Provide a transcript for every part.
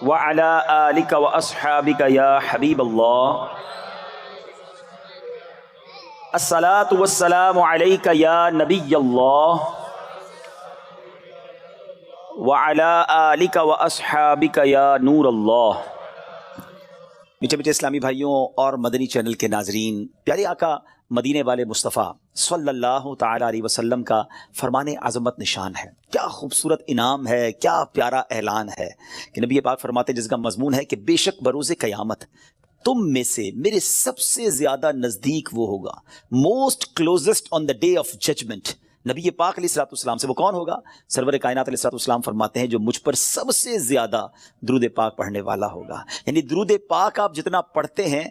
وعلى آلك وأصحابك يا حبيب الله الصلاة والسلام عليك يا نبي الله وعلى آلك وأصحابك يا نور الله۔ میٹھے میٹھے اسلامی بھائیوں اور مدنی چینل کے ناظرین، پیارے آقا مدینے والے مصطفیٰ صلی اللہ تعالیٰ علیہ وسلم کا فرمان عظمت نشان ہے۔ کیا خوبصورت انعام ہے، کیا پیارا اعلان ہے کہ نبی پاک فرماتے ہیں، جس کا مضمون ہے کہ بے شک بروز قیامت تم میں سے میرے سب سے زیادہ نزدیک وہ ہوگا، most closest on the day of judgement, نبی پاک علیہ الصلوۃ والسلام سے۔ وہ کون ہوگا؟ سرور کائنات علیہ الصلوۃ والسلام فرماتے ہیں جو مجھ پر سب سے زیادہ درود پاک پڑھنے والا ہوگا۔ یعنی درود پاک آپ جتنا پڑھتے ہیں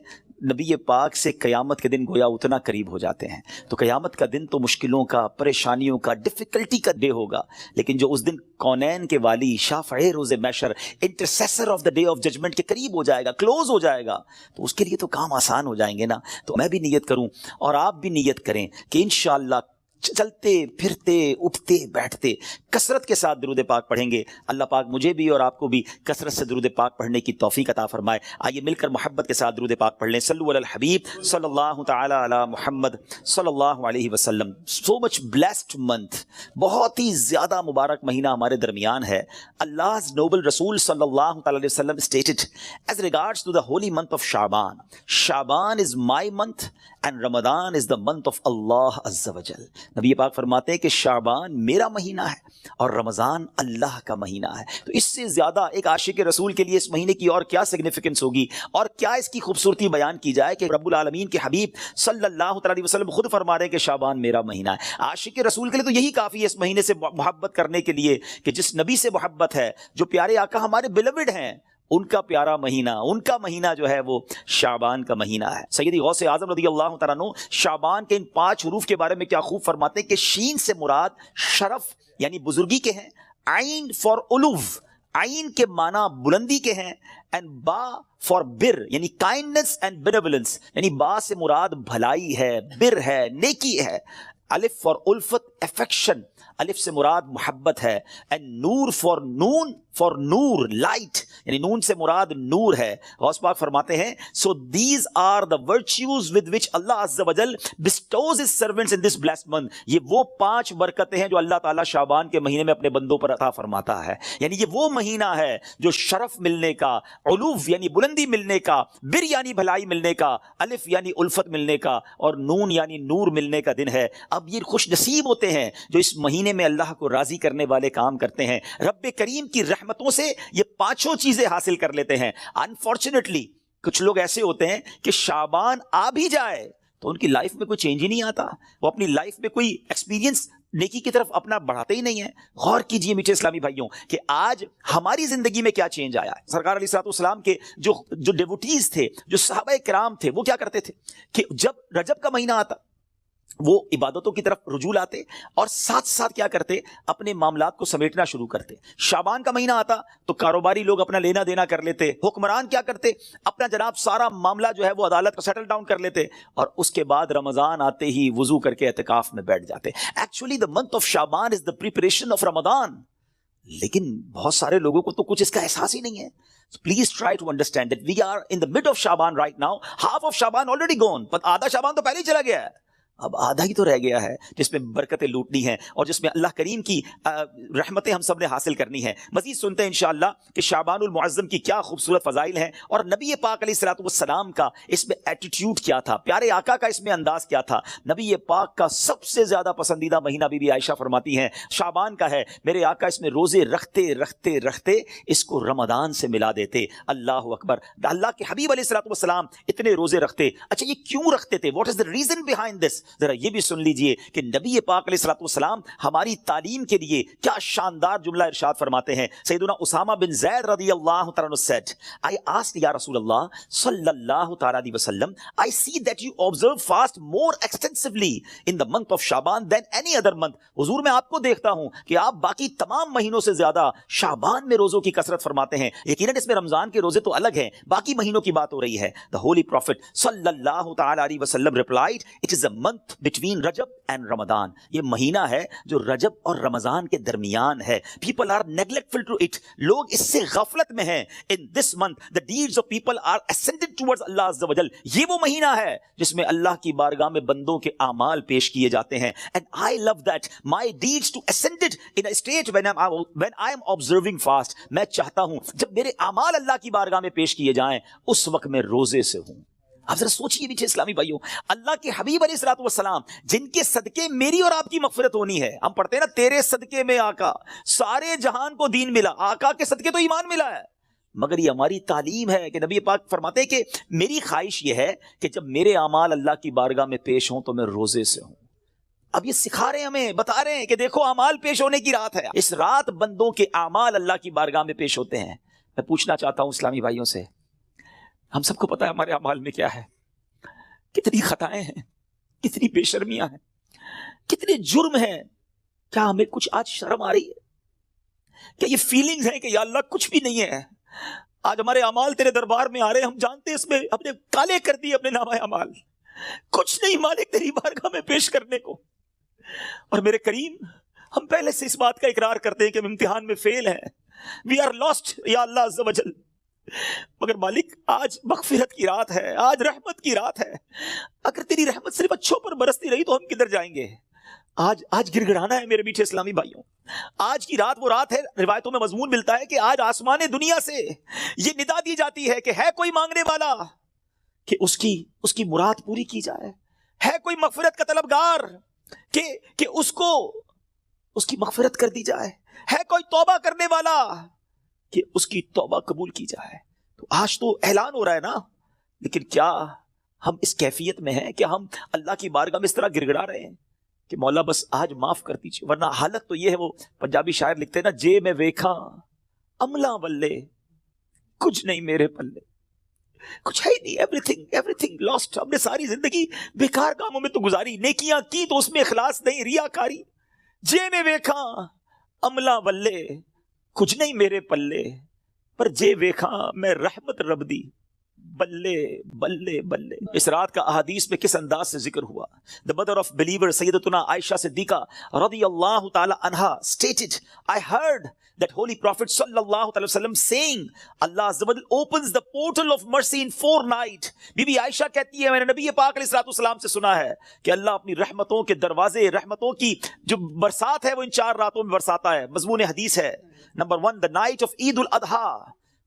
نبی پاک سے قیامت کے دن گویا اتنا قریب ہو جاتے ہیں۔ تو قیامت کا دن تو مشکلوں کا، پریشانیوں کا، ڈیفیکلٹی کا ڈے ہوگا، لیکن جو اس دن کونین کے والی، شافع روز محشر، intercessor of the day of judgment کے قریب ہو جائے گا، کلوز ہو جائے گا، تو اس کے لیے تو کام آسان ہو جائیں گے نا۔ تو میں بھی نیت کروں اور آپ بھی نیت کریں کہ انشاءاللہ چلتے پھرتے اٹھتے بیٹھتے کثرت کے ساتھ درود پاک پڑھیں گے۔ اللہ پاک مجھے بھی اور آپ کو بھی کثرت سے درود پاک پڑھنے کی توفیق عطا فرمائے۔ آئیے مل کر محبت کے ساتھ درود پاک پڑھ لیں۔ صلو علی الحبیب صلی اللہ تعالی علی محمد صلی اللہ علیہ وسلم۔ سو مچ بلیسڈ منتھ، بہت ہی زیادہ مبارک مہینہ ہمارے درمیان ہے۔ Allah's noble رسول صلی اللہ تعالی علیہ وسلم stated as regards to the holy month of Shaban, Shaban is my month and Ramadan is the month of Allah Azza wa Jal۔ نبی پاک فرماتے ہیں کہ شعبان میرا مہینہ ہے اور رمضان اللہ کا مہینہ ہے۔ تو اس سے زیادہ ایک عاشق رسول کے لیے اس مہینے کی اور کیا سگنیفیکنس ہوگی اور کیا اس کی خوبصورتی بیان کی جائے کہ رب العالمین کے حبیب صلی اللہ تعالی علیہ وسلم خود فرما رہے ہیں کہ شعبان میرا مہینہ ہے۔ عاشق رسول کے لیے تو یہی کافی ہے اس مہینے سے محبت کرنے کے لیے کہ جس نبی سے محبت ہے، جو پیارے آقا ہمارے بیلوڈ ہیں، ان کا پیارا مہینہ، ان کا مہینہ جو ہے وہ شعبان کا مہینہ ہے۔ سیدی غوث اعظم رضی اللہ تعالیٰ عنہ شعبان کے ان 5 حروف کے بارے میں کیا خوب فرماتے ہیں کہ شین سے مراد شرف یعنی بزرگی کے ہیں، عین فار علو، عین کے معنی بلندی کے ہیں، اینڈ با فار بر یعنی کائنڈنس اینڈ بینیولنس، یعنی با سے مراد بھلائی ہے، بر ہے، نیکی ہے، الف فار الفت افیکشن، الف سے مراد محبت ہے، and noor for noon for noor light, یعنی نون سے مراد نور ہے۔ غوث پاک فرماتے ہیں so these are the virtues with which Allah عز و جل bestows his servants in this blessed month. یہ وہ 5 برکتیں ہیں جو اللہ تعالیٰ شعبان کے مہینے میں اپنے بندوں پر عطا فرماتا ہے۔ یعنی یہ وہ مہینہ ہے جو شرف ملنے کا، علو یعنی بلندی ملنے کا، بر یعنی بھلائی ملنے کا، الف یعنی الفت ملنے کا، اور نون یعنی نور ملنے کا دن ہے۔ اب یہ خوش نصیب ہوتے ہیں جو اس مہینے میں اللہ کو راضی کرنے والے کام کرتے ہیں، رب کریم کی رحمتوں سے یہ 5 چیزیں حاصل کر لیتے ہیں۔ انفارچونیٹلی کچھ لوگ ایسے ہوتے ہیں کہ شعبان آ بھی جائے تو ان کی لائف میں کوئی چینج ہی نہیں آتا، وہ اپنی لائف میں کوئی ایکسپیرینس نیکی کی طرف اپنا بڑھاتے ہی نہیں ہیں۔ غور کیجئے میٹھے اسلامی بھائیوں کہ آج ہماری زندگی میں کیا چینج آیا ہے۔ سرکار علیہ الصلوۃ والسلام کے جو ڈیوٹیز تھے، جو صحابہ کرام تھے، وہ کیا کرتے تھے کہ جب رجب کا مہینہ آتا وہ عبادتوں کی طرف رجوع لاتے اور ساتھ ساتھ کیا کرتے، اپنے معاملات کو سمیٹنا شروع کرتے۔ شعبان کا مہینہ آتا تو کاروباری لوگ اپنا لینا دینا کر لیتے، حکمران کیا کرتے، اپنا جناب سارا معاملہ جو ہے وہ عدالت کا سیٹل ڈاؤن کر لیتے، اور اس کے بعد رمضان آتے ہی وضو کر کے اعتکاف میں بیٹھ جاتے۔ Actually the month of Shaban is the preparation of Ramadan, لیکن بہت سارے لوگوں کو تو کچھ اس کا احساس ہی نہیں ہے۔ Please try to understand that we are in the mid of Shaban right now. Half of Shaban already gone. but آدھا شعبان تو پہلے ہی چلا گیا ہے، اب آدھا ہی تو رہ گیا ہے جس میں برکتیں لوٹنی ہیں اور جس میں اللہ کریم کی رحمتیں ہم سب نے حاصل کرنی ہیں۔ مزید سنتے ہیں انشاءاللہ کہ شعبان المعظم کی کیا خوبصورت فضائل ہیں اور نبی پاک علیہ الصلوۃ والسلام کا اس میں ایٹیٹیوڈ کیا تھا، پیارے آقا کا اس میں انداز کیا تھا۔ نبی پاک کا سب سے زیادہ پسندیدہ مہینہ بی بی عائشہ فرماتی ہیں شعبان کا ہے۔ میرے آقا اس میں روزے رکھتے رکھتے رکھتے اس کو رمضان سے ملا دیتے۔ اللہ اکبر، اللہ کے حبیب علیہ الصلوۃ والسلام اتنے روزے رکھتے۔ اچھا یہ کیوں رکھتے تھے؟ What is the reason behind this? ذرا یہ بھی سن لیجئے کہ نبی پاک علیہ الصلوۃ والسلام ہماری تعلیم کے لیے کیا شاندار جملہ ارشاد فرماتے ہیں۔ سیدنا اسامہ بن زید رضی اللہ تعالیٰ عنہ said, I asked یا رسول اللہ صلی اللہ تعالیٰ علیہ وسلم, I see that you observe fast more extensively in the month of Shaban than any other month. حضور میں آپ کو دیکھتا ہوں کہ آپ باقی تمام مہینوں سے زیادہ شعبان میں روزوں کی کثرت فرماتے ہیں۔ یقیناً اس میں رمضان کے روزے تو الگ ہیں، باقی مہینوں کی بات ہو رہی ہے۔ The Holy Prophet صلی اللہ تعالیٰ علیہ وسلم replied, It is a month month between Rajab and Ramadan. یہ مہینہ ہے جو رجب اور رمضان کے درمیان ہے. People are neglectful to it. لوگ اس سے غفلت میں ہیں. In this month the deeds of people are ascended towards Allah Azza wa Jal. یہ وہ مہینہ ہے جس میں اللہ کی بارگاہ میں بندوں کے اعمال پیش کیے جاتے ہیں. And I love that. My deeds to ascended in a state when I am observing fast. میں چاہتا ہوں جب میرے اعمال اللہ کی بارگاہ میں پیش کیے جائیں اس وقت میں روزے سے ہوں. آپ ذرا سوچئے میٹھے اسلامی بھائیوں, اللہ کے حبیب علیہ الصلوۃ والسلام جن کے صدقے میری اور آپ کی مغفرت ہونی ہے. ہم پڑھتے ہیں نا تیرے صدقے میں آقا سارے جہان کو دین ملا. آقا کے صدقے تو ایمان ملا ہے, مگر یہ ہماری تعلیم ہے کہ نبی پاک فرماتے ہیں کہ میری خواہش یہ ہے کہ جب میرے اعمال اللہ کی بارگاہ میں پیش ہوں تو میں روزے سے ہوں. اب یہ سکھا رہے ہیں ہمیں, بتا رہے ہیں کہ دیکھو اعمال پیش ہونے کی رات ہے. اس رات بندوں کے اعمال اللہ کی بارگاہ میں پیش ہوتے ہیں. میں پوچھنا چاہتا ہوں اسلامی بھائیوں سے, ہم سب کو پتا ہے ہمارے اعمال میں کیا ہے, کتنی خطائیں ہیں, کتنی بے شرمیاں ہیں, کتنے جرم ہیں. کیا ہمیں کچھ آج شرم آ رہی ہے؟ کیا یہ فیلنگز ہیں کہ یا اللہ کچھ بھی نہیں ہے؟ آج ہمارے اعمال تیرے دربار میں آ رہے ہیں, ہم جانتے ہیں اس میں ہم نے کالے کر دیے اپنے نامہ اعمال, کچھ نہیں مالک تیری بارگاہ میں پیش کرنے کو. اور میرے کریم ہم پہلے سے اس بات کا اقرار کرتے ہیں کہ ہم امتحان میں فیل ہیں, وی آر لاسٹ یا اللہ عز و جل. مگر مالک آج مغفرت کی رات ہے, آج رحمت کی رات ہے. اگر تیری رحمت صرف اچھوں پر برستی رہی تو ہم کدھر جائیں گے؟ آج گر گڑانا ہے میرے میٹھے اسلامی بھائیوں. آج کی رات وہ رات ہے, روایتوں میں مضمون ملتا ہے کہ آج آسمان دنیا سے یہ ندا دی جاتی ہے کہ ہے کوئی مانگنے والا کہ اس کی مراد پوری کی جائے, ہے کوئی مغفرت کا طلبگار کہ اس کی مغفرت کر دی جائے, ہے کوئی توبہ کرنے والا کہ اس کی توبہ قبول کی جائے. تو آج تو اعلان ہو رہا ہے نا, لیکن کیا ہم اس کیفیت میں ہیں کہ ہم اللہ کی بارگاہ میں اس طرح گر گڑا رہے ہیں کہ مولا بس آج معاف کر دیجیے؟ ورنہ حالت تو یہ ہے, وہ پنجابی شاعر لکھتے ہیں نا, جے میں ویکھاں عملاں بلے کچھ نہیں میرے پلے, کچھ ہے نہیں, ایوری تھنگ لاسٹ. ہم نے ساری زندگی بیکار کاموں میں تو گزاری, نیکیاں کی تو اس میں اخلاص نہیں, ریاکاری. جے میں ویکھاں عملاں بلے کچھ نہیں میرے پلے, پر جے ویکھاں میں رحمت رب دی بلے بلے بلے. اس رات کا احادیث میں کس انداز سے ذکر ہوا. The mother of believer سیدتنا عائشہ صدیقہ رضی اللہ تعالی عنہا stated, I heard that holy prophet sallallahu alaihi wasallam saying, Allah azza wa jalla opens the portal of mercy in 4 nights. Be be عائشہ کہتی ہے میں نے نبی پاک علیہ الصلوۃ والسلام سے سنا ہے کہ اللہ اپنی رحمتوں کے دروازے, رحمتوں کی جو برسات ہے وہ ان 4 راتوں میں برساتا ہے. مضمون حدیث ہے نمبر 1 the night of عید الاضحیٰ,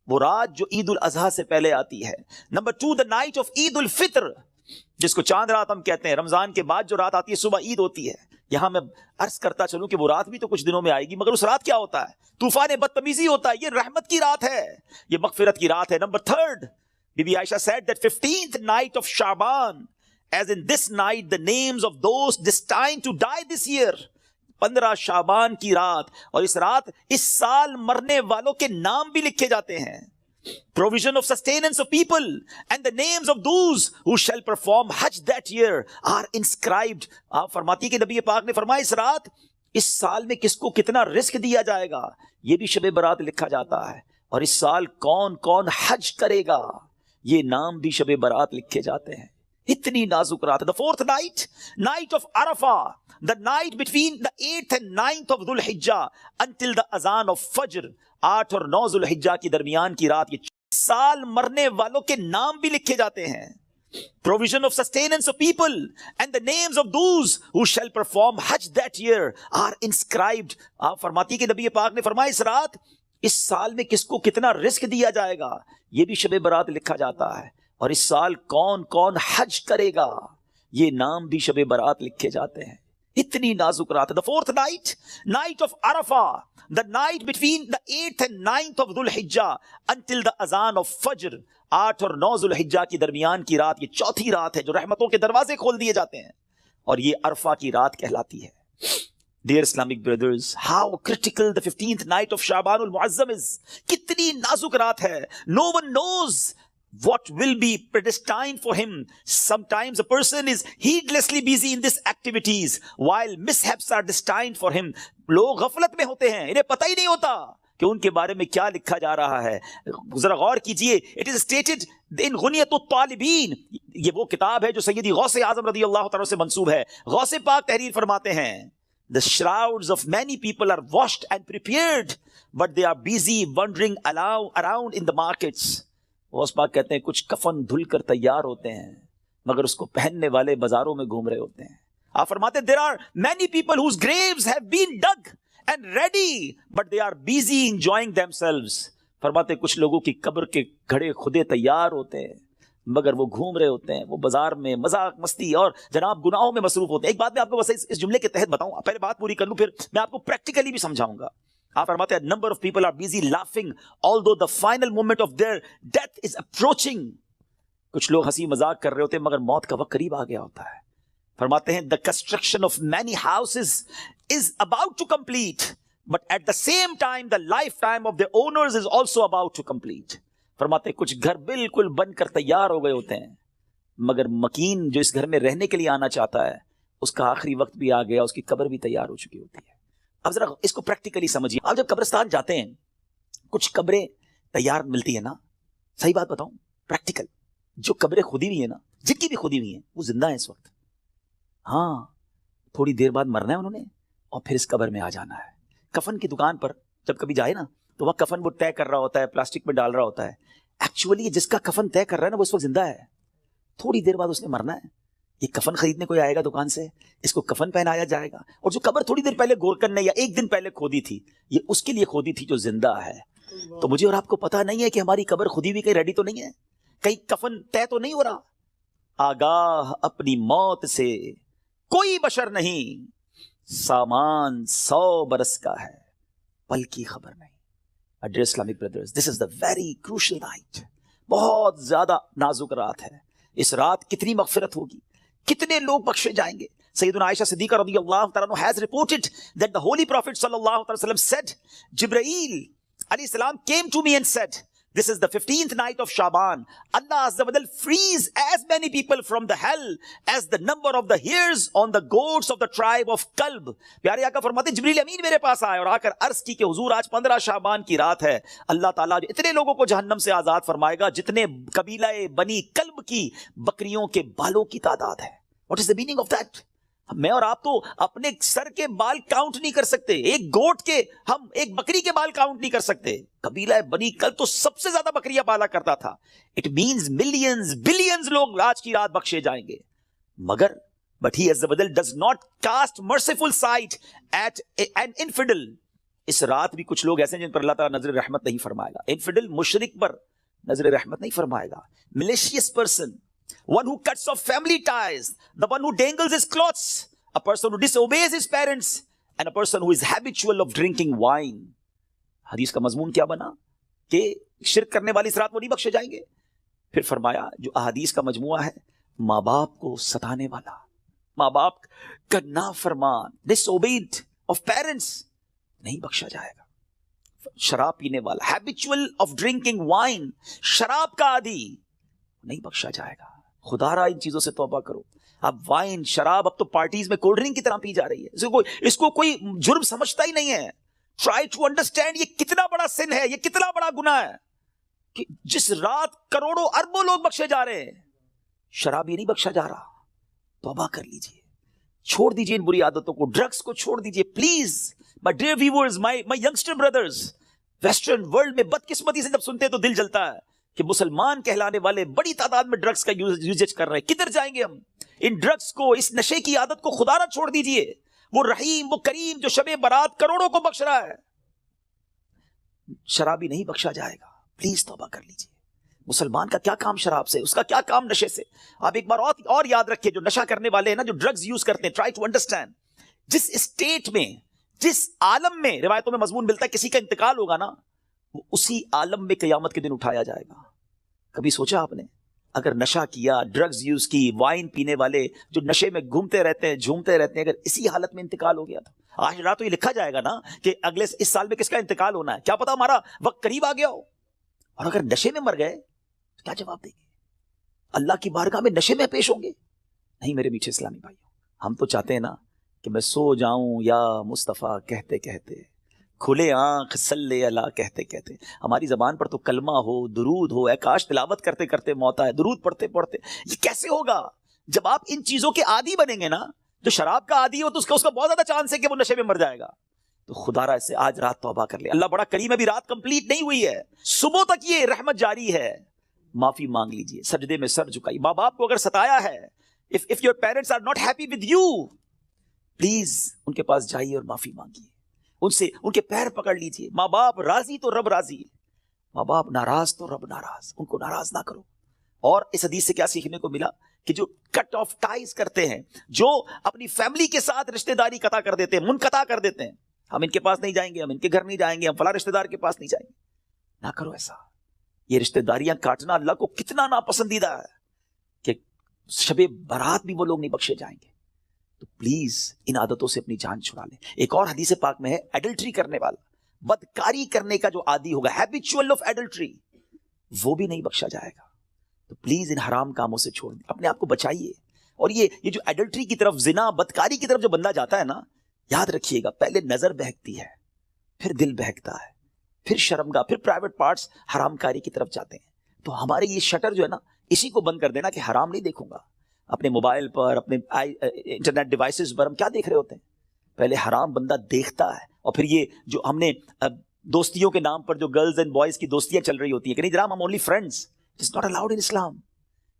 وہ رات جو عید الاضحیٰ سے پہلے آتی ہے. نمبر 2 the night of عید الفطر, جس کو چاند رات ہم کہتے ہیں. رمضان کے بعد جو رات آتی ہے صبح عید ہوتی ہے. یہاں میں عرض کرتا چلوں کہ وہ رات بھی تو کچھ دنوں میں آئے گی, مگر اس رات کیا ہوتا ہے؟ طوفان بدتمیزی ہوتا ہے. یہ رحمت کی رات ہے, یہ مغفرت کی رات ہے. Number 3 Bibi Ayesha said that 15th night of Shaban, as in this night the names of those destined to die this year. 15 شعبان کی رات, اور اس رات اس سال مرنے والوں کے نام بھی لکھے جاتے ہیں. Provision of sustenance of people and the names of those who shall perform Hajj that year are inscribed. آپ فرماتی کہ نبی پاک نے فرمایا اس رات اس سال میں کس کو کتنا رزق دیا جائے گا یہ بھی شب برات لکھا جاتا ہے, اور اس سال کون کون حج کرے گا یہ نام بھی شب برات لکھے جاتے ہیں. اتنی نازک رات ہے. The 4th night, night of Arafah, the night between the 8th and 9th of Dhul Hijjah until the azan of Fajr. 8 اور 9 ذو الحجہ کی درمیان کی رات, یہ سال مرنے والوں کے نام بھی لکھے جاتے ہیں. Provision of sustenance of people and the names of those who shall perform Hajj that year are inscribed. آپ فرماتی کہ نبی پاک نے فرمایا اس رات اس سال میں کس کو کتنا رزق دیا جائے گا یہ بھی شب برات لکھا جاتا ہے, اور اس سال کون کون حج کرے گا یہ نام بھی شب برات لکھے جاتے ہیں. اتنی نازک رات ہے. The 4th night, night of Arafah, the night between the 8th and 9th of Dhul Hijjah until the azan of Fajr. 8 اور 9 ذو الحجہ کی درمیان کی رات, یہ چوتھی رات ہے جو رحمتوں کے دروازے کھول دیے جاتے ہیں, اور یہ عرفہ کی رات کہلاتی ہے. Dear Islamic brothers, how critical the 15th night of Shaban al-Muazzam is. کتنی نازک رات ہے. No one knows what will be predestined for him. Sometimes a person is heedlessly busy in these activities while mishaps are destined for him. لوگ غفلت میں ہوتے ہیں, انہیں پتہ ہی نہیں ہوتا کہ ان کے بارے میں کیا لکھا جا رہا ہے. ذرا غور کیجئے. It is stated in Ghunyat Attalibin. یہ وہ کتاب ہے جو سیدی غوث اعظم رضی اللہ تعالیٰ سے منسوب ہے. غوث پاک تحریر فرماتے ہیں The shrouds of many people are washed and prepared, but they are busy wandering around in the markets. Ghaus Pak کہتے ہیں کچھ کفن دھل کر تیار ہوتے ہیں مگر اس کو پہننے والے بازاروں میں گھوم رہے ہوتے ہیں. آپ فرماتے ہیں there are many people whose graves have been dug and ready, but they are busy enjoying themselves. فرماتے ہیں کچھ لوگوں کی قبر کے گھڑے خودے تیار ہوتے ہیں مگر وہ گھوم رہے ہوتے ہیں, وہ بازار میں مذاق مستی اور جناب گناہوں میں مصروف ہوتے ہیں. ایک بات میں آپ کو بس اس جملے کے تحت بتاؤں, پہلے بات پوری کر لوں پھر میں آپ کو پریکٹیکلی بھی سمجھاؤں گا. آپ فرماتے ہیں number of people are busy laughing although the final moment of their death is approaching. کچھ لوگ ہنسی مذاق کر رہے ہوتے ہیں مگر موت کا وقت قریب آ گیا ہوتا ہے. فرماتے ہیں the construction of many houses is about to complete, but at the same time the lifetime of the owners is also about to complete. فرماتے ہیں کچھ گھر بالکل بن کر تیار ہو گئے ہوتے ہیں مگر مکین جو اس گھر میں رہنے کے لیے آنا چاہتا ہے اس کا آخری وقت بھی آ گیا, اس کی قبر بھی تیار ہو چکی ہوتی ہے. اب ذرا اس کو پریکٹیکلی سمجھیے. آپ جب قبرستان جاتے ہیں کچھ قبریں تیار ملتی ہیں نا, صحیح بات بتاؤں پریکٹیکل, جو قبریں کھودی ہوئی ہیں نا, جن کی بھی کھودی ہوئی ہیں وہ زندہ ہیں اس وقت. ہاں تھوڑی دیر بعد مرنا ہے انہوں نے اور پھر اس قبر میں آ جانا ہے. کفن کی دکان پر جب کبھی جائے نا تو وہ کفن وہ طے کر رہا ہوتا ہے, پلاسٹک میں ڈال رہا ہوتا ہے. ایکچولی جس کا کفن طے کر رہا ہے نا وہ اس وقت زندہ ہے, تھوڑی دیر بعد اس نے مرنا ہے. یہ کفن خریدنے کوئی آئے گا دکان سے, اس کو کفن پہنایا جائے گا, اور جو قبر تھوڑی دیر پہلے گورکن نے یا ایک دن پہلے کھودی تھی یہ اس کے لیے کھودی تھی جو زندہ ہے. تو مجھے اور آپ کو پتا نہیں ہے کہ ہماری قبر خودی بھی کہیں ریڈی تو نہیں ہے, کہیں کفن طے تو نہیں ہو رہا. آگاہ اپنی موت سے کوئی بشر نہیں, سامان 100 برس کا ہے پل کی خبر نہیں. Dear Islamic brothers, this is the very crucial night. بہت زیادہ نازک رات ہے. اس رات کتنی مغفرت ہوگی, کتنے لوگ بخشے جائیں گے. سیدنا عائشہ صدیقہ رضی اللہ تعالیٰ عنہ has reported that the Holy Prophet sallallahu alaihi wasallam said, Jibreel alayhi salam came to me and said, this is the 15th night of Shaban. Allah Azza wa Jal frees as many people from the hell as the number of the hairs on the goats of the tribe of Kalb. پیارے آقا فرماتے ہیں جبریل امین میرے پاس آئے اور آ کر عرض کی کہ حضور آج 15 شعبان کی رات ہے. اللہ تعالیٰ جو اتنے لوگوں کو جہنم سے آزاد فرمائے گا جتنے قبیلہ بنی کلب کی بکریوں کے بالوں کی تعداد ہے. What is the meaning of that? میں اور آپ تو اپنے سر کے بال کاؤنٹ نہیں کر سکتے, ایک گوٹ کے, ہم ایک بکری کے بال کاؤنٹ نہیں کر سکتے. قبیلہ بنی کلب تو سب سے زیادہ بکریاں پالا کرتا تھا. اٹ مینز ملینز بلینز لوگ آج کی رات بخشے جائیں گے. مگر but he Azza wa Jal does not cast merciful sight at an infidel. اس رات بھی کچھ لوگ ایسے ہیں جن پر اللہ تعالیٰ نظر رحمت نہیں فرمائے گا. انفیڈل مشرک پر نظر رحمت نہیں فرمائے گا. malicious person, one who cuts off family ties, the one who dangles his clothes, a person who disobeys his parents, and a person who is habitual of drinking wine. حدیث کا مضمون کیا بنا کہ شرک کرنے والی اس رات وہ نہیں بخشے جائیں گے. پھر فرمایا جو احادیث کا مجموعہ ہے, ماں باپ کو ستانے والا, ماں باپ کا نافرمان, disobeyed of parents, نہیں بخشا جائے گا. شراب پینے والا, habitual of drinking wine, شراب کا عادی, نہیں بخشا جائے گا. خدا را ان چیزوں سے توبہ کرو. اب وائن, شراب اب تو پارٹیز میں کولڈ ڈرنک کی طرح پی جا رہی ہے. اس کو کوئی جرم سمجھتا ہی نہیں ہے. ٹرائی ٹو انڈرسٹینڈ یہ کتنا بڑا سن ہے, یہ کتنا بڑا گناہ ہے کہ جس رات کروڑوں اربوں لوگ بخشے جا رہے ہیں, شرابی نہیں بخشا جا رہا. توبہ کر لیجئے, چھوڑ دیجئے ان بری عادتوں کو, ڈرگز کو چھوڑ دیجئے please. My dear viewers, my youngster brothers, western world میں بدقسمتی سے جب سنتے تو دل جلتا ہے کہ مسلمان کہلانے والے بڑی تعداد میں ڈرگز کا یوزیج کر رہے ہیں. کدھر جائیں گے ہم؟ ان ڈرگز کو, اس نشے کی عادت کو خدا نہ چھوڑ دیجئے. وہ رحیم, وہ کریم جو شب برات کروڑوں کو بخش رہا ہے, شرابی نہیں بخشا جائے گا. پلیز توبہ کر لیجئے. مسلمان کا کیا کام شراب سے, اس کا کیا کام نشے سے. آپ ایک بار اور یاد رکھیں, جو نشہ کرنے والے ہیں نا, جو ڈرگز یوز کرتے ہیں, ٹرائی ٹو انڈرسٹینڈ, جس اسٹیٹ میں, جس عالم میں روایتوں میں مضمون ملتا ہے کسی کا انتقال ہوگا نا, وہ اسی عالم میں قیامت کے دن اٹھایا جائے گا. کبھی سوچا آپ نے اگر نشہ کیا, ڈرگز یوز کی, وائن پینے والے جو نشے میں گھومتے رہتے ہیں, جھومتے رہتے ہیں, اگر اسی حالت میں انتقال ہو گیا تو آج رات تو یہ لکھا جائے گا نا کہ اگلے اس سال میں کس کا انتقال ہونا ہے, کیا پتا ہمارا وقت قریب آ گیا ہو. اور اگر نشے میں مر گئے تو کیا جواب دیں گے؟ اللہ کی بارگاہ میں نشے میں پیش ہوں گے؟ نہیں میرے میٹھے اسلامی بھائیوں, ہم تو چاہتے ہیں نا کہ میں سو جاؤں یا مصطفیٰ کہتے کہتے, کھلے آنکھ صلی اللہ کہتے کہتے ہماری زبان پر تو کلمہ ہو، درود ہو، اے کاش تلاوت کرتے کرتے موت آئے، درود پڑھتے پڑھتے. یہ کیسے ہوگا؟ جب آپ ان چیزوں کے عادی بنیں گے نا. جو شراب کا عادی ہو تو اس کا بہت زیادہ چانس ہے کہ وہ نشے میں مر جائے گا. تو خدا را سے آج رات توبہ کر لے. اللہ بڑا کریم ہے، ابھی رات کمپلیٹ نہیں ہوئی ہے، صبح تک یہ رحمت جاری ہے. معافی مانگ لیجئے، سجدے میں سر جھکائیے. ماں باپ کو اگر ستایا ہے، if your parents are not happy with you, please ان کے پاس جائیے اور معافی مانگیے، ان سے ان کے پیر پکڑ لیجئے. ماں باپ راضی تو رب راضی، ماں باپ ناراض تو رب ناراض. ان کو ناراض نہ کرو. اور اس حدیث سے کیا سیکھنے کو ملا؟ کہ جو کٹ آف ٹائز کرتے ہیں، جو اپنی فیملی کے ساتھ رشتہ داری قطع کر دیتے ہیں، منقطع کر دیتے ہیں، ہم ان کے پاس نہیں جائیں گے، ہم ان کے گھر نہیں جائیں گے، ہم فلاں رشتہ دار کے پاس نہیں جائیں گے، نہ کرو ایسا. یہ رشتہ داریاں کاٹنا اللہ کو کتنا ناپسندیدہ ہے کہ شب برات بھی وہ لوگ نہیں بخشے جائیں گے. تو پلیز ان عادتوں سے اپنی جان چھڑا لیں. ایک اور حدیث پاک میں ہے، ایڈلٹری کرنے والا، بدکاری کرنے کا جو عادی ہوگا، ہیبیچول آف ایڈلٹری، وہ بھی نہیں بخشا جائے گا. تو پلیز ان حرام کاموں سے چھوڑ دیں، اپنے آپ کو بچائیے. اور یہ جو ایڈلٹری کی طرف، زنا، بدکاری کی طرف جو بندہ جاتا ہے نا، یاد رکھیے گا پہلے نظر بہکتی ہے، پھر دل بہکتا ہے، پھر شرمگاہ، پھر پرائیویٹ پارٹس حرام کاری کی طرف جاتے ہیں. تو ہمارے یہ شٹر جو ہے نا، اسی کو بند کر دینا کہ حرام نہیں دیکھوں گا. اپنے موبائل پر، اپنے انٹرنیٹ ڈیوائسز پر ہم کیا دیکھ رہے ہوتے ہیں؟ پہلے حرام بندہ دیکھتا ہے، اور پھر یہ جو ہم نے دوستیوں کے نام پر جو گرلز اینڈ بوائز کی دوستیاں چل رہی ہوتی ہیں کہ نہیں جناب ہم only friends, it's not allowed in Islam.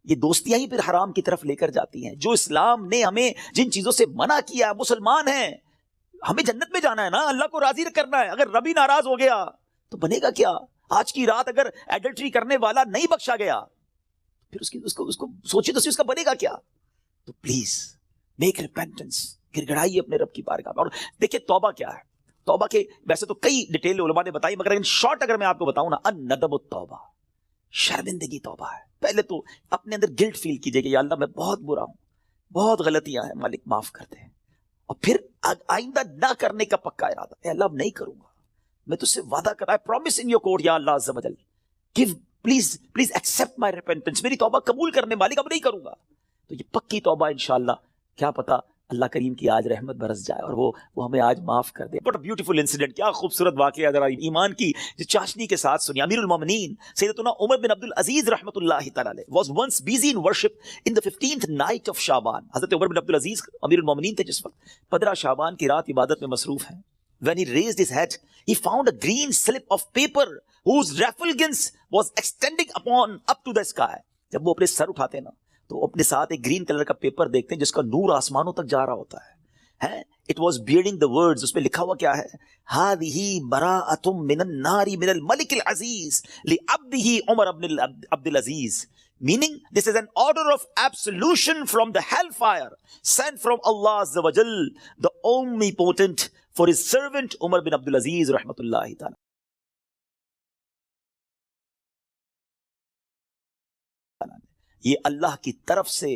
یہ دوستیاں ہی پھر حرام کی طرف لے کر جاتی ہیں. جو اسلام نے ہمیں جن چیزوں سے منع کیا، مسلمان ہیں، ہمیں جنت میں جانا ہے نا، اللہ کو راضی کرنا ہے. اگر ربی ناراض ہو گیا تو بنے گا کیا؟ آج کی رات اگر ایڈلٹری کرنے والا نہیں بخشا گیا، پھر اس کو سوچیے تو اس کا بنے گا کیا؟ تو پلیز میک ریپینٹنس، گڑ گڑائیے اپنے رب کی بارگاہ میں. اور دیکھیں توبہ کیا ہے. توبہ کے ویسے تو کئی ڈیٹیل علماء نے بتائی، مگر ان شارٹ اگر میں آپ کو بتاؤں نا، الندم التوبہ، شرمندگی توبہ ہے. پہلے تو اپنے اندر گلٹ فیل کیجئے کہ یا اللہ میں بہت برا ہوں، بہت غلطیاں ہیں، مالک معاف کر دے. اور پھر آئندہ نہ کرنے کا پکا ارادہ، اے اللہ اب نہیں کروں گا، میں تجھ سے وعدہ کر رہا ہے، پرومس ان یور کورٹ یا اللہ عز و جل، give please accept my repentance, میری توبہ قبول کرنے مالک، اب نہیں کروں گا. تو یہ پکی توبہ انشاءاللہ، کیا پتا اللہ کریم کی آج رحمت برس جائے اور وہ ہمیں آج معاف کر دے. بٹ بیوٹیفل انسیڈنٹ، کیا خوبصورت واقعہ ذرا ایمان کی چاشنی کے ساتھ سنی. امیر المومنین سیدتنا عمر بن عبد العزیز رحمۃ اللہ تعالی علیہ was once busy in worship in the 15th night of شعبان. حضرت عمر بن عبد العزیز امیر المومنین تھے جس وقت 15 شعبان کی رات عبادت میں مصروف ہیں. When he raised his head, he found a green slip of paper whose refulgence was extending up to the sky. جب وہ اپنے سر اٹھاتے ہیں نا تو اپنے ساتھ ایک گرین کلر کا پیپر دیکھتے ہیں جس کا نور آسمانوں تک جا رہا ہوتا ہے. It was bearing the words، اس میں لکھا ہوا کیا ہے؟ هذه براءة من النار من الملك العزيز لعبده عمر بن عبد العزيز، meaning this is an order of absolution from the hellfire sent from Allah Azza wa Jal, the omnipotent, for his servant Umar bin Abdul Aziz rahmatullahi ta'ala. یہ اللہ کی طرف سے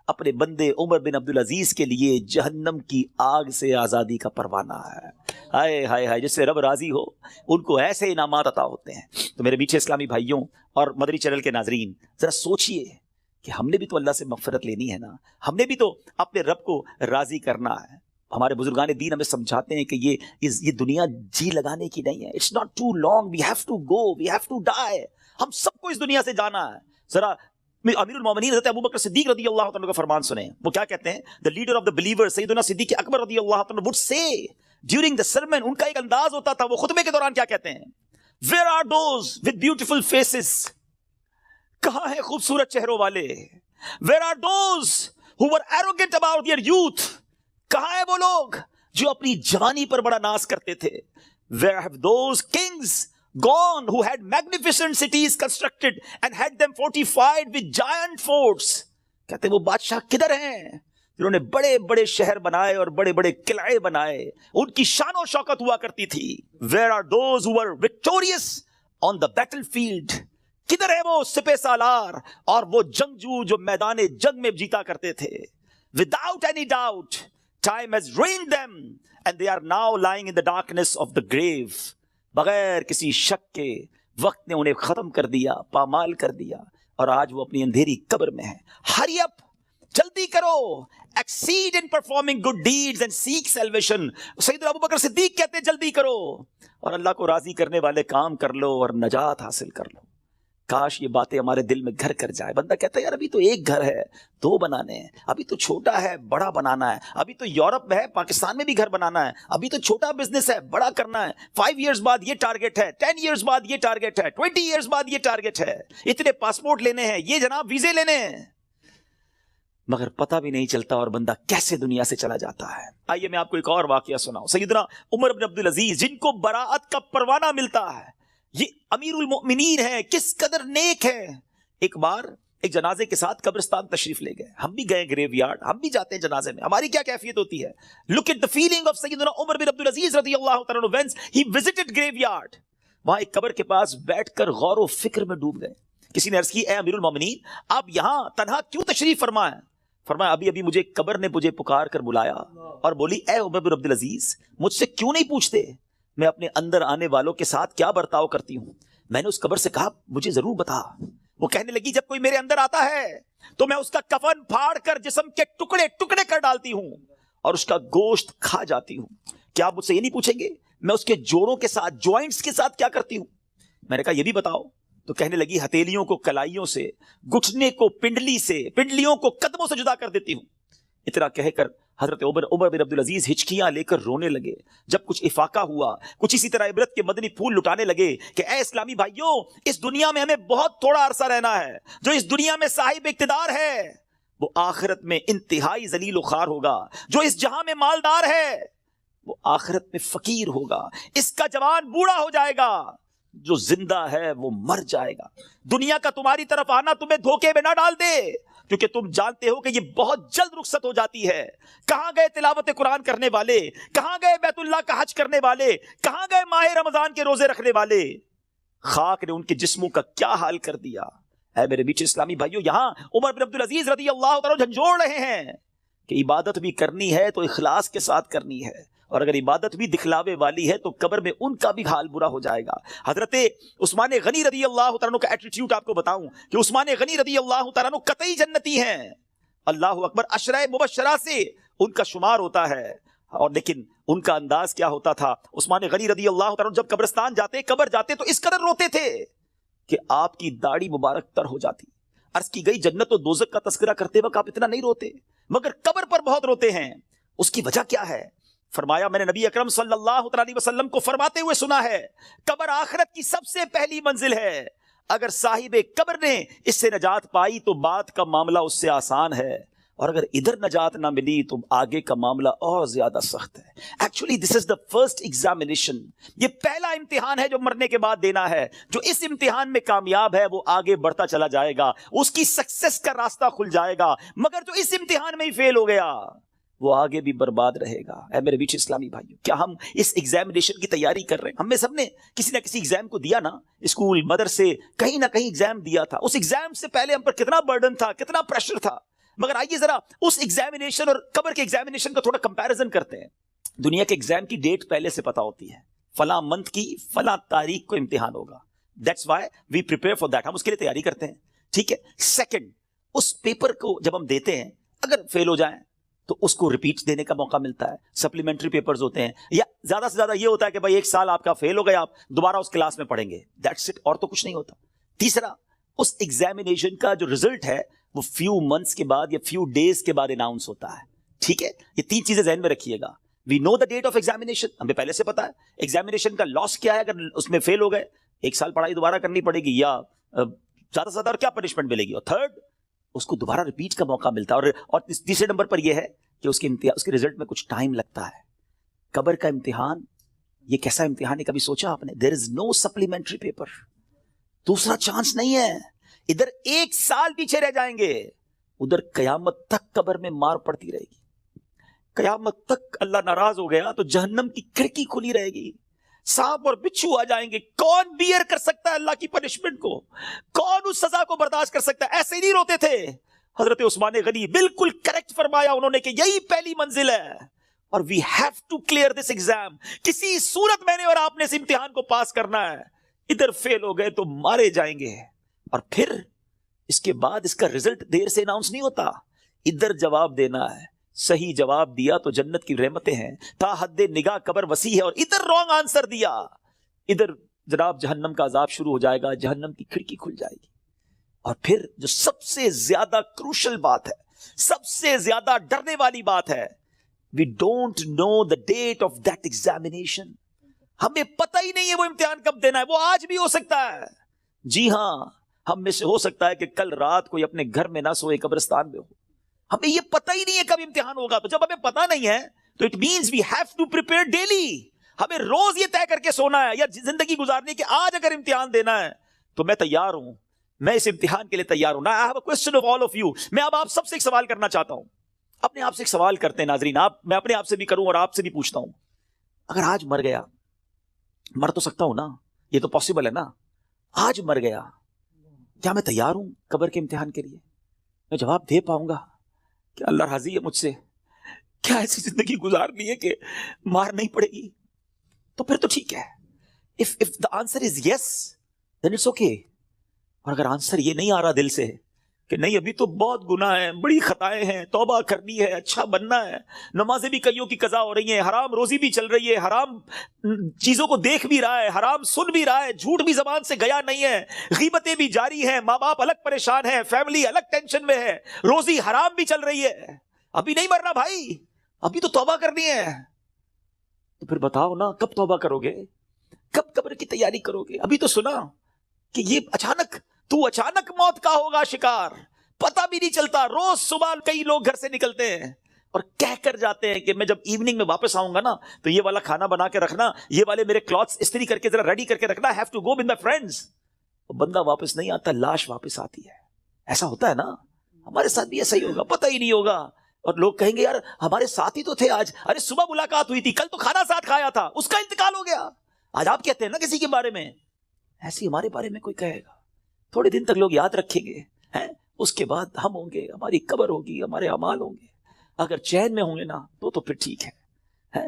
اپنے بندے عمر بن عبدالعزیز کے لیے جہنم کی آگ سے آزادی کا پروانہ ہے. ہائے ہائے ہائے، جس سے رب راضی ہو ان کو ایسے انعامات عطا ہوتے ہیں. تو میرے میٹھے اسلامی بھائیوں اور مدنی چینل کے ناظرین، ذرا سوچئے کہ ہم نے بھی تو اللہ سے مغفرت لینی ہے نا، ہم نے بھی تو اپنے رب کو راضی کرنا ہے. ہمارے بزرگان دین ہمیں سمجھاتے ہیں کہ یہ دنیا جی لگانے کی نہیں ہے. It's not too long, we have to go, we have to die. ہم سب کو اس دنیا سے جانا ہے. ذرا امیر المومنین حضرت ابوبکر صدیق رضی اللہ تعالیٰ کا فرمان سنیں. وہ کیا کہتے ہیں؟ the leader of the believers سیدنا صدیق اکبر رضی اللہ تعالیٰ would say during the sermon، ان کا ایک انداز ہوتا تھا، وہ خطبے کے دوران کیا کہتے ہیں؟ where are those with beautiful faces، کہاں ہیں خوبصورت چہروں والے؟ where are those who were arrogant about their youth، کہاں ہیں وہ لوگ جو اپنی جوانی پر بڑا ناز کرتے تھے؟ where have those kings gone who had magnificent cities constructed and had them fortified with giant forts، کہتے ہیں وہ بادشاہ کدھر ہیں جنہوں نے بڑے بڑے شہر بنائے اور بڑے بڑے قلعے بنائے، ان کی شان و شوکت ہوا کرتی تھی. where are those who were victorious on the battlefield، کدھر ہے وہ سپہ سالار اور وہ جنگجو جو میدان جنگ میں جیتا کرتے تھے؟ without any doubt time has ruined them and they are now lying in the darkness of the grave، بغیر کسی شک کے وقت نے انہیں ختم کر دیا، پامال کر دیا، اور آج وہ اپنی اندھیری قبر میں ہیں. ہری اپ، جلدی کرو exceed in performing good deeds and seek salvation. سیدنا ابو بکر صدیق کہتے ہیں جلدی کرو اور اللہ کو راضی کرنے والے کام کر لو اور نجات حاصل کر لو. کاش یہ باتیں ہمارے دل میں گھر کر جائے. بندہ کہتا ہے یار ابھی تو ایک گھر ہے, دو بنانے ہیں, ابھی تو چھوٹا ہے بڑا بنانا ہے, ابھی تو یورپ میں ہے پاکستان میں بھی گھر بنانا ہے, ابھی تو چھوٹا بزنس ہے بڑا کرنا ہے, 5 ایئرز بعد یہ ٹارگٹ ہے, 10 ایئرز بعد یہ ٹارگٹ ہے, 20 ایئرز بعد یہ ٹارگٹ ہے, اتنے پاسپورٹ لینے ہیں, یہ جناب ویزے لینے ہیں. مگر پتہ بھی نہیں چلتا اور بندہ کیسے دنیا سے چلا جاتا ہے. آئیے میں آپ کو ایک اور واقعہ سناؤں. سیدنا عمر بن عبدالعزیز جن کو براءت کا پروانہ ملتا ہے, یہ امیر المؤمنین ہیں, کس قدر نیک ہیں. ایک بار ایک جنازے کے ساتھ قبرستان تشریف لے گئے. ہم بھی گئے گریو یارڈ, ہم بھی جاتے ہیں جنازے میں, ہماری کیا کیفیت ہوتی ہے. Look at the feeling of سیدنا عمر بن عبدالعزیز رضی اللہ تعالیٰ عنہ when he visited graveyard. وہاں ایک قبر کے پاس بیٹھ کر غور و فکر میں ڈوب گئے. کسی نے عرض کی اے امیر المؤمنین آپ یہاں تنہا کیوں تشریف فرما ہیں؟ فرمایا ابھی ابھی مجھے قبر نے مجھے پکار کر بلایا اور بولی اے عمر بن عبدالعزیز مجھ سے کیوں نہیں پوچھتے میں اپنے اندر آنے والوں کے ساتھ کیا برتاؤ کرتی ہوں. میں نے اس قبر سے کہا مجھے ضرور بتا. وہ کہنے لگی جب کوئی میرے اندر آتا ہے تو میں اس کا کفن پھاڑ کر جسم کے ٹکڑے ٹکڑے کر ڈالتی ہوں اور اس کا گوشت کھا جاتی ہوں. کیا آپ مجھ سے یہ نہیں پوچھیں گے میں اس کے جوڑوں کے ساتھ جوائنٹس کے ساتھ کیا کرتی ہوں؟ میں نے کہا یہ بھی بتاؤ. تو کہنے لگی ہتھیلیوں کو کلائیوں سے, گھٹنے کو پنڈلی سے, پنڈلیوں کو قدموں سے جدا کر دیتی ہوں. اتنا کہہ کر حضرت عمر بن عبدالعزیز ہچکیاں لے کر رونے لگے. جب کچھ افاقہ ہوا, کچھ اسی طرح عبرت کے مدنی پھول لٹانے لگے کہ اے اسلامی بھائیوں اس دنیا میں ہمیں بہت تھوڑا عرصہ رہنا ہے. جو اس دنیا میں صاحب اقتدار ہے وہ آخرت میں انتہائی ذلیل و خوار ہوگا. جو اس جہاں میں مالدار ہے وہ آخرت میں فقیر ہوگا. اس کا جوان بوڑھا ہو جائے گا, جو زندہ ہے وہ مر جائے گا. دنیا کا تمہاری طرف آنا تمہیں دھوکے میں نہ ڈال دے, کیونکہ تم جانتے ہو کہ یہ بہت جلد رخصت ہو جاتی ہے. کہاں گئے تلاوت قرآن کرنے والے, کہاں گئے بیت اللہ کا حج کرنے والے, کہاں گئے ماہ رمضان کے روزے رکھنے والے. خاک نے ان کے جسموں کا کیا حال کر دیا. اے میرے میٹھے اسلامی بھائیوں, یہاں عمر بن عبدالعزیز رضی اللہ تعالیٰ جھنجھوڑ رہے ہیں کہ عبادت بھی کرنی ہے تو اخلاص کے ساتھ کرنی ہے, اور اگر عبادت بھی دکھلاوے والی ہے تو قبر میں ان کا بھی حال برا ہو جائے گا. حضرت عثمان غنی رضی اللہ تعالیٰ عنہ کا ایٹیٹیوڈ آپ کو بتاؤں کہ عثمان غنی رضی اللہ تعالیٰ عنہ قطعی جنتی ہیں. اللہ اکبر, عشرہ مبشرہ سے ان کا شمار ہوتا ہے. اور لیکن ان کا انداز کیا ہوتا تھا. عثمان غنی رضی اللہ تعالیٰ عنہ جب قبرستان جاتے, قبر جاتے تو اس قدر روتے تھے کہ آپ کی داڑھی مبارک تر ہو جاتی. عرض کی گئی جنت و دوزخ کا تذکرہ کرتے وقت آپ اتنا نہیں روتے, مگر قبر پر بہت روتے ہیں. اس کی وجہ کیا ہے؟ فرمایا میں نے نبی اکرم صلی اللہ علیہ وسلم کو فرماتے ہوئے سنا ہے قبر آخرت کی سب سے پہلی منزل ہے. اگر صاحب قبر نے اس سے نجات پائی تو بعد کا معاملہ اس سے آسان ہے, اور اگر ادھر نجات نہ ملی تو آگے کا معاملہ اور زیادہ سخت ہے. Actually this is the first examination, یہ پہلا امتحان ہے جو مرنے کے بعد دینا ہے. جو اس امتحان میں کامیاب ہے وہ آگے بڑھتا چلا جائے گا, اس کی سکسس کا راستہ کھل جائے گا. مگر جو اس امتحان میں ہی فیل ہو گیا وہ آگے بھی برباد رہے گا. اے میرے بیچ اسلامی بھائیوں, کیا ہم اس ایگزامینیشن کی تیاری کر رہے ہیں؟ ہم میں سب نے کسی نہ کسی ایگزام کو دیا نا, اسکول مدرسے کہیں نہ کہیں ایگزام دیا تھا. اس ایگزام سے پہلے ہم پر کتنا برڈن تھا, کتنا پریشر تھا. مگر آئیے ذرا اس ایگزامینیشن اور قبر کے ایگزامینیشن کا تھوڑا کمپیریزن کرتے ہیں. دنیا کے ایگزام کی ڈیٹ پہلے سے پتا ہوتی ہے, فلاں منتھ کی فلاں تاریخ کو امتحان ہوگا. That's why we prepare for that, ہم اس کے لیے تیاری کرتے ہیں. ٹھیک ہے. سیکنڈ, اس پیپر کو جب ہم دیتے ہیں اگر فیل ہو جائیں تو اس کو ریپیٹ دینے کا موقع ملتا ہے. سپلیمنٹری پیپرز ہوتے ہیں, یا زیادہ سے زیادہ یہ ہوتا ہے کہ بھائی 1 سال آپ کا فیل ہو گیا, آپ دوبارہ اس کلاس میں پڑھیں گے. دیٹس اٹ, اور تو کچھ نہیں ہوتا. تیسرا, اس ایگزامینیشن کا جو رزلٹ ہے وہ فیو منتھس کے بعد یا فیو ڈیز کے بعد اناؤنس ہوتا ہے. ٹھیک ہے. یہ 3 چیزیں ذہن میں رکھیے گا. وی نو دا ڈیٹ آف ایگزامینیشن, ہمیں پہلے سے پتا ہے. ایگزامینیشن کا لاس کیا ہے اگر اس میں فیل ہو گئے, 1 سال پڑھائی دوبارہ کرنی پڑے گی, یا زیادہ سے زیادہ اور کیا پنشمنٹ ملے گی. اور تھرڈ, اس کو دوبارہ ریپیٹ کا موقع ملتا ہے. اور تیسرے نمبر پر یہ ہے کہ اس کے رزلٹ میں کچھ ٹائم لگتا ہے. قبر کا امتحان یہ کیسا امتحان ہے, کبھی سوچا آپ نے؟ دیر از نو سپلیمنٹری پیپر, دوسرا چانس نہیں ہے. ادھر 1 سال پیچھے رہ جائیں گے, ادھر قیامت تک قبر میں مار پڑتی رہے گی. قیامت تک اللہ ناراض ہو گیا تو جہنم کی کھڑکی کھلی رہے گی, سانپ اور بچھو آ جائیں گے. کون بیئر کر سکتا ہے اللہ کی پنشمنٹ کو, کون اس سزا کو برداشت کر سکتا ہے؟ ایسے ہی نہیں روتے تھے. حضرت عثمان غنی بالکل کریکٹ فرمایا انہوں نے کہ یہی پہلی منزل ہے, اور we have to clear this exam. کسی صورت میں نے اور آپ نے اس امتحان کو پاس کرنا ہے. ادھر فیل ہو گئے تو مارے جائیں گے, اور پھر اس کے بعد اس کا رزلٹ دیر سے اناؤنس نہیں ہوتا. ادھر جواب دینا ہے صحیح جواب دیا تو جنت کی رحمتیں ہیں، تا حد نگاہ قبر وسیع ہے، اور ادھر رانگ آنسر دیا، ادھر جناب جہنم کا عذاب شروع ہو جائے گا، جہنم کی کھڑکی کھل جائے گی۔ اور پھر جو سب سے زیادہ کروشل بات ہے، سب سے زیادہ ڈرنے والی بات ہے، we don't know the date of that examination۔ ہمیں پتہ ہی نہیں ہے وہ امتحان کب دینا ہے، وہ آج بھی ہو سکتا ہے۔ جی ہاں، ہم میں سے ہو سکتا ہے کہ کل رات کوئی اپنے گھر میں نہ سوئے، قبرستان میں ہو، ہمیں یہ پتہ ہی نہیں ہے کب امتحان ہوگا۔ تو جب ہمیں پتہ نہیں ہے تو it means we have to prepare daily, ہمیں روز یہ طے کر کے سونا ہے یا زندگی گزارنے کہ آج اگر امتحان دینا ہے تو میں تیار ہوں، میں اس امتحان کے لیے تیار ہوں۔ Now I have a question of all of you۔ میں اب آپ سب سے ایک سوال کرنا چاہتا ہوں، اپنے آپ سے ایک سوال کرتے ہیں ناظرین، میں اپنے آپ سے بھی کروں اور آپ سے بھی پوچھتا ہوں، اگر آج مر گیا، مر تو سکتا ہوں نا، یہ تو پاسبل ہے نا، آج مر گیا، کیا میں تیار ہوں قبر کے امتحان کے لیے؟ میں جواب دے پاؤں گا کہ اللہ راضی ہے مجھ سے؟ کیا ایسی زندگی گزارنی ہے کہ مار نہیں پڑے گی؟ تو پھر تو ٹھیک ہے۔ if the answer is yes then it's okay۔ اور اگر آنسر یہ نہیں آ رہا دل سے کہ نہیں ابھی تو بہت گناہ ہیں، بڑی خطائیں ہیں، توبہ کرنی ہے، اچھا بننا ہے، نمازیں بھی کئیوں کی قضا ہو رہی ہیں، حرام روزی بھی چل رہی ہے، حرام چیزوں کو دیکھ بھی رہا ہے، حرام سن بھی رہا ہے، جھوٹ بھی زبان سے گیا نہیں ہے، غیبتیں بھی جاری ہیں، ماں باپ الگ پریشان ہیں، فیملی الگ ٹینشن میں ہے، روزی حرام بھی چل رہی ہے، ابھی نہیں مرنا بھائی، ابھی تو توبہ کرنی ہے۔ تو پھر بتاؤ نا کب توبہ کرو گے، کب قبر کی تیاری کرو گے؟ ابھی تو سنا کہ یہ اچانک موت کا ہوگا شکار، پتہ بھی نہیں چلتا۔ روز صبح کئی لوگ گھر سے نکلتے ہیں اور کہہ کر جاتے ہیں کہ میں جب ایوننگ میں واپس آؤں گا نا تو یہ والا کھانا بنا کے رکھنا، یہ والے میرے کلوتھس استری کر کے ذرا ریڈی کر کے رکھنا، I have to go with my friends۔ بندہ واپس نہیں آتا، لاش واپس آتی ہے۔ ایسا ہوتا ہے نا، ہمارے ساتھ بھی ایسا ہی ہوگا، پتہ ہی نہیں ہوگا، اور لوگ کہیں گے یار ہمارے ساتھ ہی تو تھے آج، ارے صبح ملاقات ہوئی تھی، کل تو کھانا ساتھ کھایا تھا، اس کا انتقال ہو گیا۔ آج آپ کہتے ہیں نا کسی کے بارے میں، ایسے ہمارے بارے میں کوئی کہے گا، تھوڑے دن تک لوگ یاد رکھیں گے، اس کے بعد ہم ہوں گے، ہماری قبر ہوگی، ہمارے اعمال ہوں گے۔ اگر چین میں ہوں گے نا تو پھر ٹھیک ہے۔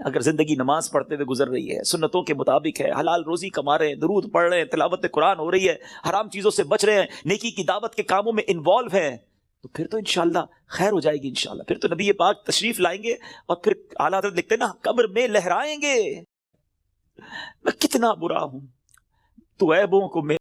اگر زندگی نماز پڑھتے ہوئے گزر رہی ہے، سنتوں کے مطابق ہے، حلال روزی کما رہے ہیں، درود پڑھ رہے ہیں، تلاوت قرآن ہو رہی ہے، حرام چیزوں سے بچ رہے ہیں، نیکی کی دعوت کے کاموں میں انوالو ہیں، تو پھر تو انشاءاللہ خیر ہو جائے گی انشاءاللہ۔ پھر تو نبی پاک تشریف لائیں گے اور پھر اعلیٰ حضرت لکھتے ہیں نا قبر میں لہرائیں گے، میں کتنا برا ہوں تو عیبوں کو میں